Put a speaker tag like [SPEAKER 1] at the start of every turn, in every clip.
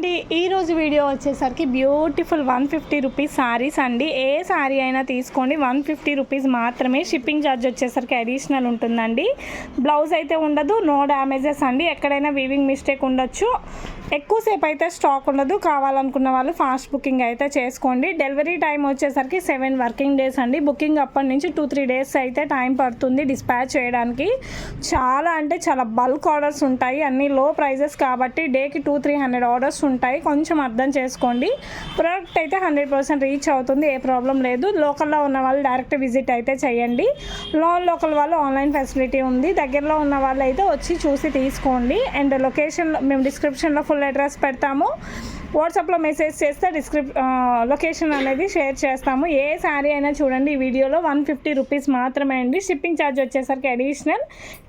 [SPEAKER 1] అండి, ఈరోజు వీడియో వచ్చేసరికి బ్యూటిఫుల్ 150 రూపీస్ శారీస్ అండి. ఏ శారీ అయినా తీసుకోండి, 150 రూపీస్ మాత్రమే. షిప్పింగ్ ఛార్జ్ వచ్చేసరికి అడిషనల్ ఉంటుందండి. బ్లౌజ్ అయితే ఉండదు, నో డ్యామేజెస్ అండి. ఎక్కడైనా వీవింగ్ మిస్టేక్ ఉండొచ్చు. ఎక్కువసేపు అయితే స్టాక్ ఉండదు. కావాలనుకున్న వాళ్ళు ఫాస్ట్ బుకింగ్ అయితే చేసుకోండి. డెలివరీ టైం వచ్చేసరికి 7 వర్కింగ్ డేస్ అండి. బుకింగ్ అప్పటి నుంచి 2-3 డేస్ అయితే టైం పడుతుంది డిస్పాచ్ చేయడానికి. చాలా అంటే చాలా బల్క్ ఆర్డర్స్ ఉంటాయి, అన్నీ లో ప్రైజెస్ కాబట్టి డేకి 200-300 ఆర్డర్స్ ఉంటాయి. కొంచెం అర్థం చేసుకోండి. ప్రోడక్ట్ అయితే 100% రీచ్ అవుతుంది, ఏ ప్రాబ్లం లేదు. లోకల్లో ఉన్న వాళ్ళు డైరెక్ట్ విజిట్ అయితే చేయండి. లోకల్ వాళ్ళు ఆన్లైన్ ఫెసిలిటీ ఉంది. దగ్గరలో ఉన్న వాళ్ళు అయితే వచ్చి చూసి తీసుకోండి. అండ్ లొకేషన్ మేము డిస్క్రిప్షన్లో ఫుల్ అడ్రస్ పెడతాము. వాట్సాప్లో మెసేజ్ చేస్తే లొకేషన్ అనేది షేర్ చేస్తాము. ఏ శారీ అయినా చూడండి, ఈ వీడియోలో 150 రూపీస్ మాత్రమే అండి. షిప్పింగ్ ఛార్జ్ వచ్చేసరికి అడిషనల్.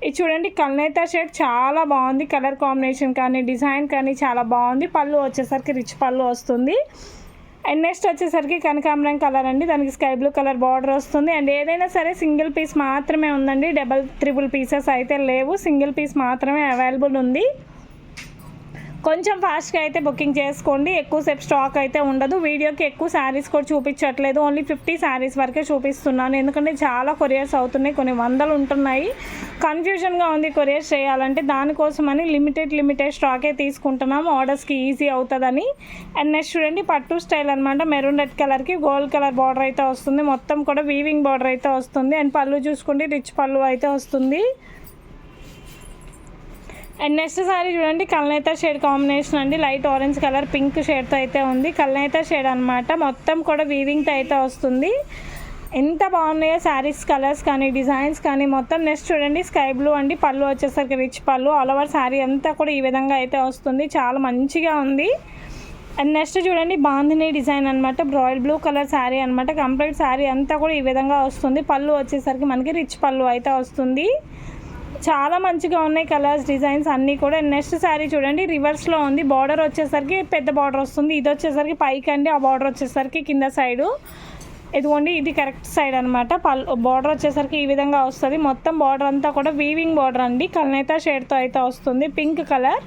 [SPEAKER 1] ఇది చూడండి, కల్నేతా షేడ్ చాలా బాగుంది. కలర్ కాంబినేషన్ కానీ డిజైన్ కానీ చాలా బాగుంది. పళ్ళు వచ్చేసరికి రిచ్ పళ్ళు వస్తుంది. అండ్ నెక్స్ట్ వచ్చేసరికి కనకాంబరం కలర్ అండి. దానికి స్కై బ్లూ కలర్ బార్డర్ వస్తుంది. అండ్ ఏదైనా సరే సింగిల్ పీస్ మాత్రమే ఉందండి. ట్రిపుల్ పీసెస్ అయితే లేవు, సింగిల్ పీస్ మాత్రమే అవైలబుల్ ఉంది. కొంచెం ఫాస్ట్గా అయితే బుకింగ్ చేసుకోండి. ఎక్కువసేపు స్టాక్ అయితే ఉండదు. వీడియోకి ఎక్కువ శారీస్ కూడా చూపించట్లేదు, ఓన్లీ 50 శారీస్ వరకే చూపిస్తున్నాను. ఎందుకంటే చాలా కొరియర్స్ అవుతున్నాయి, కొన్ని వందలు ఉంటున్నాయి. కన్ఫ్యూజన్గా ఉంది కొరియర్స్ చేయాలంటే. దానికోసమని లిమిటెడ్ స్టాకే తీసుకుంటున్నాము, ఆర్డర్స్కి ఈజీ అవుతుందని. అండ్ నెక్స్ట్ చూడండి, పట్టు స్టైల్ అనమాట. మెరూన్ రెడ్ కలర్కి గోల్డ్ కలర్ బార్డర్ అయితే వస్తుంది. మొత్తం కూడా వీవింగ్ బార్డర్ అయితే వస్తుంది. అండ్ పళ్ళు చూసుకుంటే రిచ్ పళ్ళు అయితే వస్తుంది. అండ్ నెక్స్ట్ సారీ చూడండి, కల్నేతా షేడ్ కాంబినేషన్ అండి. లైట్ ఆరెంజ్ కలర్ పింక్ షేడ్తో అయితే ఉంది. కల్నేతా షేడ్ అనమాట. మొత్తం కూడా వీవింగ్తో అయితే వస్తుంది. ఎంత బాగున్నాయో శారీస్ కలర్స్ కానీ డిజైన్స్ కానీ మొత్తం. నెక్స్ట్ చూడండి, స్కై బ్లూ అండి. పళ్ళు వచ్చేసరికి రిచ్ పళ్ళు. ఆల్ ఓవర్ శారీ అంతా కూడా ఈ విధంగా అయితే వస్తుంది. చాలా మంచిగా ఉంది. అండ్ నెక్స్ట్ చూడండి, బాందిని డిజైన్ అనమాట. రాయల్ బ్లూ కలర్ శారీ అనమాట. కంప్లీట్ శారీ అంతా కూడా ఈ విధంగా వస్తుంది. పళ్ళు వచ్చేసరికి మనకి రిచ్ పళ్ళు అయితే వస్తుంది. చాలా మంచిగా ఉన్నాయి కలర్స్, డిజైన్స్ అన్నీ కూడా. నెక్స్ట్ శారీ చూడండి, రివర్స్లో ఉంది. బార్డర్ వచ్చేసరికి పెద్ద బార్డర్ వస్తుంది. ఇది వచ్చేసరికి పైకి అండి, ఆ బార్డర్ వచ్చేసరికి కింద సైడు. ఇదిగోండి, ఇది కరెక్ట్ సైడ్ అనమాట. బార్డర్ వచ్చేసరికి ఈ విధంగా వస్తుంది. మొత్తం బార్డర్ అంతా కూడా వీవింగ్ బార్డర్ అండి. కల్నేతా షేడ్తో అయితే వస్తుంది, pink colour.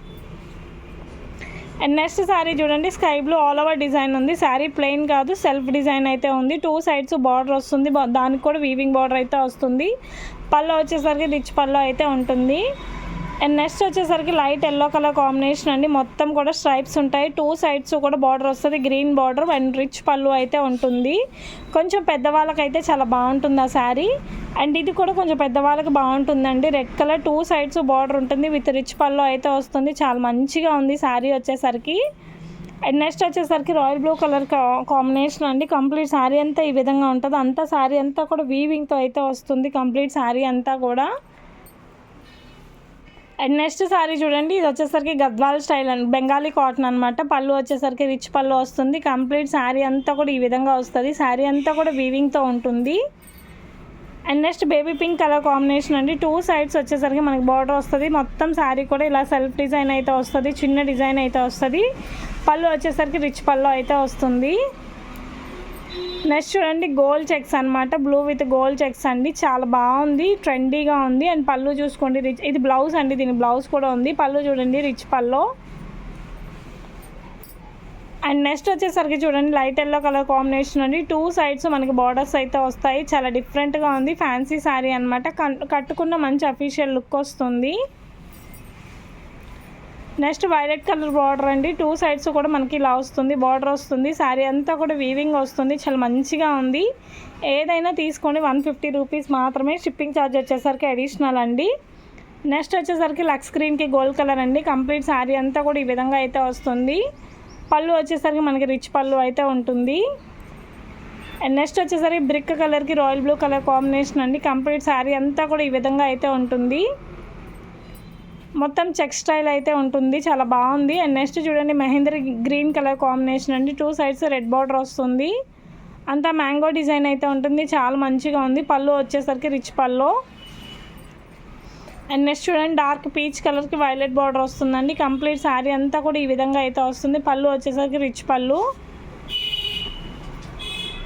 [SPEAKER 1] And next sari చూడండి, sky blue all over design ఉంది. శారీ ప్లెయిన్ కాదు, సెల్ఫ్ డిజైన్ అయితే ఉంది. 2 సైడ్స్ బార్డర్ వస్తుంది, దానికి కూడా వీవింగ్ బార్డర్ అయితే వస్తుంది. పళ్ళు వచ్చేసరికి రిచ్ పళ్ళు అయితే ఉంటుంది. అండ్ నెక్స్ట్ వచ్చేసరికి లైట్ ఎల్లో కలర్ కాంబినేషన్ అండి. మొత్తం కూడా స్ట్రైప్స్ ఉంటాయి. 2 సైడ్స్ కూడా బార్డర్ వస్తుంది, గ్రీన్ బార్డర్. అండ్ రిచ్ పళ్ళు అయితే ఉంటుంది. కొంచెం పెద్దవాళ్ళకైతే చాలా బాగుంటుంది ఆ శారీ. అండ్ ఇది కూడా కొంచెం పెద్దవాళ్ళకి బాగుంటుందండి. రెడ్ కలర్ 2 సైడ్స్ బార్డర్ ఉంటుంది, విత్ రిచ్ పళ్ళు అయితే వస్తుంది. చాలా మంచిగా ఉంది శారీ వచ్చేసరికి. అండ్ నెక్స్ట్ వచ్చేసరికి రాయల్ బ్లూ కలర్ కాంబినేషన్ అండి. కంప్లీట్ శారీ అంతా ఈ విధంగా ఉంటుంది. అంతా శారీ అంతా కూడా వీవింగ్తో అయితే వస్తుంది, కంప్లీట్ శారీ అంతా కూడా. అండ్ నెక్స్ట్ శారీ చూడండి, ఇది వచ్చేసరికి గద్వాల్ స్టైల్ అండి, బెంగాలీ కాటన్ అనమాట. పళ్ళు వచ్చేసరికి రిచ్ పళ్ళు వస్తుంది. కంప్లీట్ శారీ అంతా కూడా ఈ విధంగా వస్తుంది. శారీ అంతా కూడా వీవింగ్తో ఉంటుంది. And next baby pink colour combination అండి. 2 సైడ్స్ వచ్చేసరికి మనకి బార్డర్ వస్తుంది. మొత్తం శారీ కూడా ఇలా సెల్ఫ్ డిజైన్ అయితే వస్తుంది, చిన్న డిజైన్ అయితే వస్తుంది. పళ్ళు వచ్చేసరికి రిచ్ పళ్ళు అయితే వస్తుంది. నెక్స్ట్ చూడండి, గోల్డ్ చెక్స్ అనమాట. బ్లూ విత్ గోల్డ్ చెక్స్ అండి. చాలా బాగుంది, ట్రెండీగా ఉంది. అండ్ పళ్ళు చూసుకోండి రిచ్. ఇది బ్లౌజ్ అండి, దీని బ్లౌజ్ కూడా ఉంది. పళ్ళు చూడండి రిచ్ పళ్ళు. అండ్ నెక్స్ట్ వచ్చేసరికి చూడండి, లైట్ ఎల్లో కలర్ కాంబినేషన్ అండి. 2 సైడ్స్ మనకి బార్డర్స్ అయితే వస్తాయి. చాలా డిఫరెంట్గా ఉంది, ఫ్యాన్సీ శారీ అనమాట. కట్టుకున్న మంచి అఫీషియల్ లుక్ వస్తుంది. నెక్స్ట్ వైలెట్ కలర్ బార్డర్ అండి. 2 సైడ్స్ కూడా మనకి ఇలా వస్తుంది, బార్డర్ వస్తుంది. శారీ అంతా కూడా వీవింగ్ వస్తుంది. చాలా మంచిగా ఉంది. ఏదైనా తీసుకోండి, 150 రూపీస్ మాత్రమే. షిప్పింగ్ ఛార్జ్ వచ్చేసరికి అడిషనల్ అండి. నెక్స్ట్ వచ్చేసరికి లక్స్ గ్రీన్కి గోల్డ్ కలర్ అండి. కంప్లీట్ శారీ అంతా కూడా ఈ విధంగా అయితే వస్తుంది. పళ్ళు వచ్చేసరికి మనకి రిచ్ పళ్ళు అయితే ఉంటుంది. అండ్ నెక్స్ట్ వచ్చేసరికి బ్రిక్ కలర్కి రాయల్ బ్లూ కలర్ కాంబినేషన్ అండి. కంప్లీట్ శారీ అంతా కూడా ఈ విధంగా అయితే ఉంటుంది. మొత్తం చెక్ స్టైల్ అయితే ఉంటుంది, చాలా బాగుంది. అండ్ నెక్స్ట్ చూడండి, మహేంద్ర గ్రీన్ కలర్ కాంబినేషన్ అండి. 2 సైడ్స్ రెడ్ బార్డర్ వస్తుంది. అంతా మ్యాంగో డిజైన్ అయితే ఉంటుంది. చాలా మంచిగా ఉంది. పళ్ళు వచ్చేసరికి రిచ్ పళ్ళు. అండ్ నెక్స్ట్ చూడండి, డార్క్ పీచ్ కలర్కి వైలెట్ బార్డర్ వస్తుందండి. కంప్లీట్ శారీ అంతా కూడా ఈ విధంగా అయితే వస్తుంది. పళ్ళు వచ్చేసరికి రిచ్ పళ్ళు.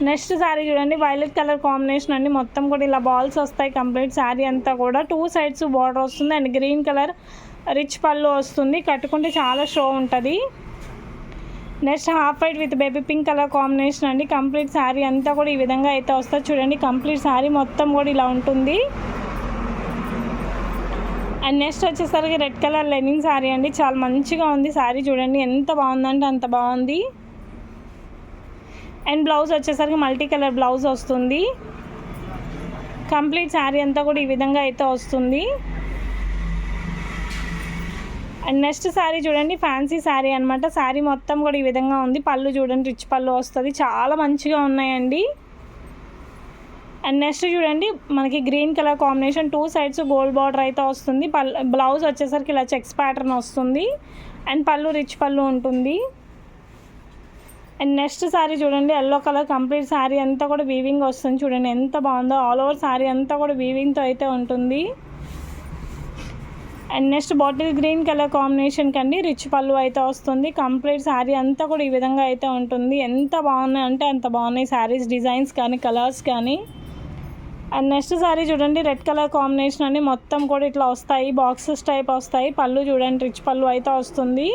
[SPEAKER 1] నెక్స్ట్ శారీ చూడండి, వైలెట్ కలర్ కాంబినేషన్ అండి. మొత్తం కూడా ఇలా బాల్స్ వస్తాయి. కంప్లీట్ శారీ అంతా కూడా 2 సైడ్స్ బార్డర్ వస్తుంది. అండ్ గ్రీన్ కలర్ రిచ్ పళ్ళు వస్తుంది. కట్టుకుంటే చాలా షో ఉంటుంది. Next half white with baby pink colour combination అండి. కంప్లీట్ శారీ అంతా కూడా ఈ విధంగా అయితే వస్తుంది చూడండి. కంప్లీట్ శారీ మొత్తం కూడా ఇలా ఉంటుంది. అండ్ నెక్స్ట్ వచ్చేసరికి రెడ్ కలర్ లెనిన్ శారీ అండి. చాలా మంచిగా ఉంది శారీ చూడండి, ఎంత బాగుందంటే అంత బాగుంది. అండ్ బ్లౌజ్ వచ్చేసరికి మల్టీ కలర్ బ్లౌజ్ వస్తుంది. కంప్లీట్ శారీ అంతా కూడా ఈ విధంగా అయితే వస్తుంది. అండ్ నెక్స్ట్ శారీ చూడండి, ఫ్యాన్సీ శారీ అనమాట. శారీ మొత్తం కూడా ఈ విధంగా ఉంది. పళ్ళు చూడండి, రిచ్ పళ్ళు వస్తుంది, చాలా మంచిగా ఉన్నాయండి. అండ్ నెక్స్ట్ చూడండి, మనకి green colour combination, 2 sides gold border అయితే వస్తుంది. బ్లౌజ్ వచ్చేసరికి ఇలా చెక్స్ ప్యాటర్న్ వస్తుంది. అండ్ పళ్ళు రిచ్ పళ్ళు ఉంటుంది. అండ్ నెక్స్ట్ శారీ చూడండి, ఎల్లో కలర్. కంప్లీట్ శారీ అంతా కూడా వీవింగ్ వస్తుంది చూడండి, ఎంత బాగుందో. ఆల్ ఓవర్ శారీ అంతా కూడా వీవింగ్తో అయితే ఉంటుంది. And next bottle green colour combination కండి రిచ్ పళ్ళు అయితే వస్తుంది. కంప్లీట్ శారీ అంతా కూడా ఈ విధంగా అయితే ఉంటుంది. ఎంత బాగున్నాయి అంటే అంత బాగున్నాయి శారీస్ డిజైన్స్ కానీ కలర్స్ కానీ. అండ్ నెక్స్ట్ శారీ చూడండి, రెడ్ కలర్ కాంబినేషన్ అండి. మొత్తం కూడా ఇట్లా వస్తాయి, బాక్సెస్ టైప్ వస్తాయి. పళ్ళు చూడండి, రిచ్ పళ్ళు అయితే వస్తుంది.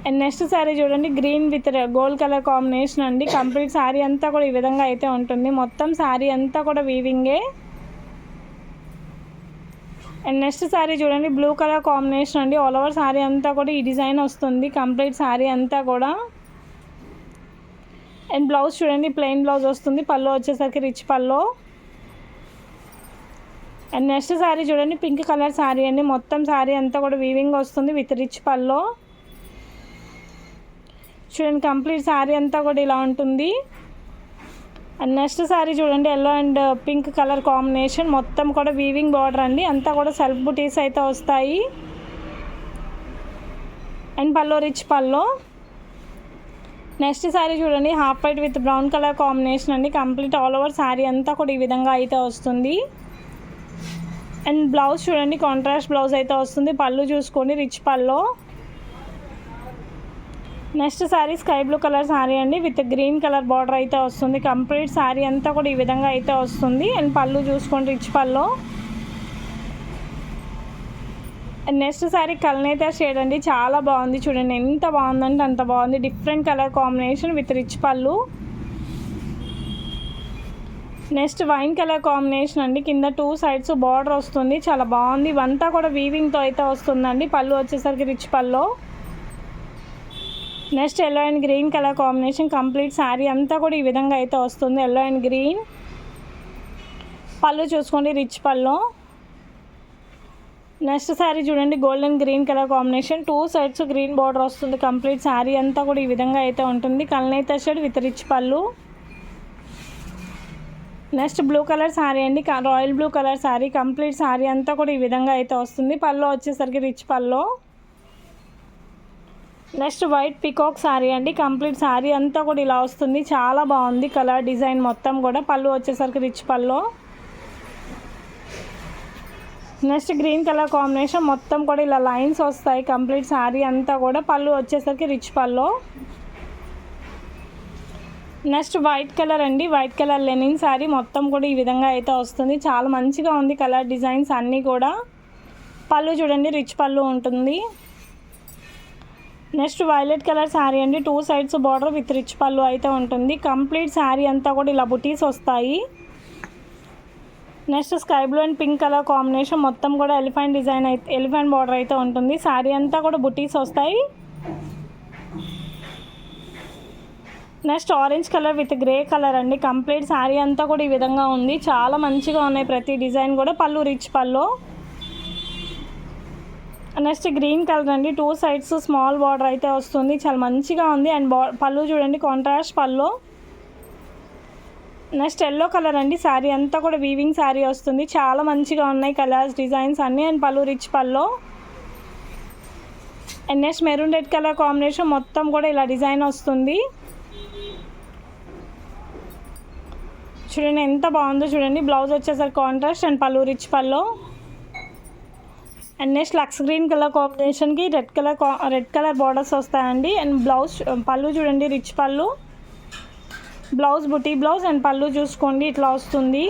[SPEAKER 1] అండ్ నెక్స్ట్ శారీ చూడండి, green with gold colour combination అండి. కంప్లీట్ శారీ అంతా కూడా ఈ విధంగా అయితే ఉంటుంది. మొత్తం శారీ అంతా కూడా వీవింగే. అండ్ నెక్స్ట్ శారీ చూడండి, బ్లూ కలర్ కాంబినేషన్ అండి. ఆల్ ఓవర్ శారీ అంతా కూడా ఈ డిజైన్ వస్తుంది. కంప్లీట్ శారీ అంతా కూడా. అండ్ బ్లౌజ్ చూడండి, ప్లెయిన్ బ్లౌజ్ వస్తుంది. పళ్ళు వచ్చేసరికి రిచ్ పళ్ళు. అండ్ నెక్స్ట్ శారీ చూడండి, పింక్ కలర్ శారీ అండి. మొత్తం శారీ అంతా కూడా వీవింగ్ వస్తుంది విత్ రిచ్ పళ్ళు. చూడండి, కంప్లీట్ శారీ అంతా కూడా ఇలా ఉంటుంది. అండ్ నెక్స్ట్ శారీ చూడండి, yellow and pink colour combination. మొత్తం కూడా వీవింగ్ బార్డర్ అండి, అంతా కూడా సెల్ఫ్ బుటీస్ అయితే వస్తాయి. అండ్ పళ్ళు రిచ్ పళ్ళు. నెక్స్ట్ శారీ చూడండి, half white with brown colour combination అండి. కంప్లీట్ ఆల్ ఓవర్ శారీ అంతా కూడా ఈ విధంగా అయితే వస్తుంది. అండ్ బ్లౌజ్ చూడండి, కాంట్రాస్ట్ బ్లౌజ్ అయితే వస్తుంది. పళ్ళు చూసుకోండి, రిచ్ పళ్ళు. Next sari sky blue colour sari అండి విత్ గ్రీన్ కలర్ బార్డర్ అయితే వస్తుంది. కంప్లీట్ శారీ అంతా కూడా ఈ విధంగా అయితే వస్తుంది. అండ్ పళ్ళు చూసుకోండి, రిచ్ పళ్ళు. అండ్ నెక్స్ట్ శారీ కల్నేత షేడ్ అండి, చాలా బాగుంది చూడండి, ఎంత బాగుందంటే అంత బాగుంది. Different colour combination with rich పళ్ళు. నెక్స్ట్ వైన్ కలర్ కాంబినేషన్ అండి. కింద 2 సైడ్స్ బార్డర్ వస్తుంది, చాలా బాగుంది. ఇవంతా కూడా వీవింగ్తో అయితే వస్తుందండి. పళ్ళు వచ్చేసరికి రిచ్ పళ్ళు. Next yellow and green colour combination. Complete sari అంతా కూడా ఈ విధంగా అయితే వస్తుంది, ఎల్లో అండ్ గ్రీన్. పళ్ళు చూసుకోండి, రిచ్ పళ్ళు. నెక్స్ట్ శారీ చూడండి, golden green colour combination. 2 sides green border వస్తుంది. కంప్లీట్ శారీ అంతా కూడా ఈ విధంగా అయితే ఉంటుంది. కల్నేత షేడ్ విత్ రిచ్ పళ్ళు. నెక్స్ట్ బ్లూ కలర్ శారీ అండి, royal blue colour sari. Complete sari అంతా కూడా ఈ విధంగా అయితే వస్తుంది. పళ్ళు వచ్చేసరికి రిచ్ పళ్ళు. నెక్స్ట్ వైట్ పికాక్ శారీ అండి. కంప్లీట్ శారీ అంతా కూడా ఇలా వస్తుంది, చాలా బాగుంది కలర్ డిజైన్ మొత్తం కూడా. పళ్ళు వచ్చేసరికి రిచ్ పళ్ళు. Next green colour combination. మొత్తం కూడా ఇలా లైన్స్ వస్తాయి కంప్లీట్ శారీ అంతా కూడా. పళ్ళు వచ్చేసరికి రిచ్ పళ్ళు. నెక్స్ట్ వైట్ కలర్ అండి, వైట్ కలర్ లెనిన్ శారీ. మొత్తం కూడా ఈ విధంగా అయితే వస్తుంది, చాలా మంచిగా ఉంది కలర్ డిజైన్స్ అన్నీ కూడా. పళ్ళు చూడండి, రిచ్ పళ్ళు ఉంటుంది. నెక్స్ట్ వైలెట్ కలర్ శారీ అండి. 2 సైడ్స్ బార్డర్ విత్ రిచ్ పళ్ళు అయితే ఉంటుంది. కంప్లీట్ శారీ అంతా కూడా ఇలా బుటీస్ వస్తాయి. Next sky blue and pink colour combination. మొత్తం కూడా ఎలిఫెంట్ డిజైన్ అయితే, ఎలిఫెంట్ బార్డర్ అయితే ఉంటుంది. శారీ అంతా కూడా బుటీస్ వస్తాయి. Next orange colour with grey colour అండి. కంప్లీట్ శారీ అంతా కూడా ఈ విధంగా ఉంది, చాలా మంచిగా ఉన్నాయి ప్రతి డిజైన్ కూడా. పళ్ళు రిచ్ పళ్ళు. నెక్స్ట్ గ్రీన్ కలర్ అండి. 2 సైడ్స్ స్మాల్ బార్డర్ అయితే వస్తుంది, చాలా మంచిగా ఉంది. అండ్ పళ్ళు చూడండి, కాంట్రాస్ట్ పళ్ళు. నెక్స్ట్ ఎల్లో కలర్ అండి. శారీ అంతా కూడా వీవింగ్ శారీ వస్తుంది, చాలా మంచిగా ఉన్నాయి కలర్స్ డిజైన్స్ అన్నీ. అండ్ పళ్ళు రిచ్ పళ్ళు. And next maroon red colour combination. మొత్తం కూడా ఇలా డిజైన్ వస్తుంది. చూడండి ఎంత బాగుందో చూడండి. బ్లౌజ్ వచ్చేసరికి కాంట్రాస్ట్ అండ్ పళ్ళు రిచ్ పళ్ళు. అండ్ నెక్స్ట్ లక్స్ గ్రీన్ కలర్ కాంబినేషన్కి రెడ్ కలర్ బార్డర్స్ వస్తాయండి. అండ్ బ్లౌజ్ పళ్ళు చూడండి, రిచ్ పళ్ళు. Blouse buti blouse. అండ్ పళ్ళు చూసుకోండి, ఇట్లా వస్తుంది.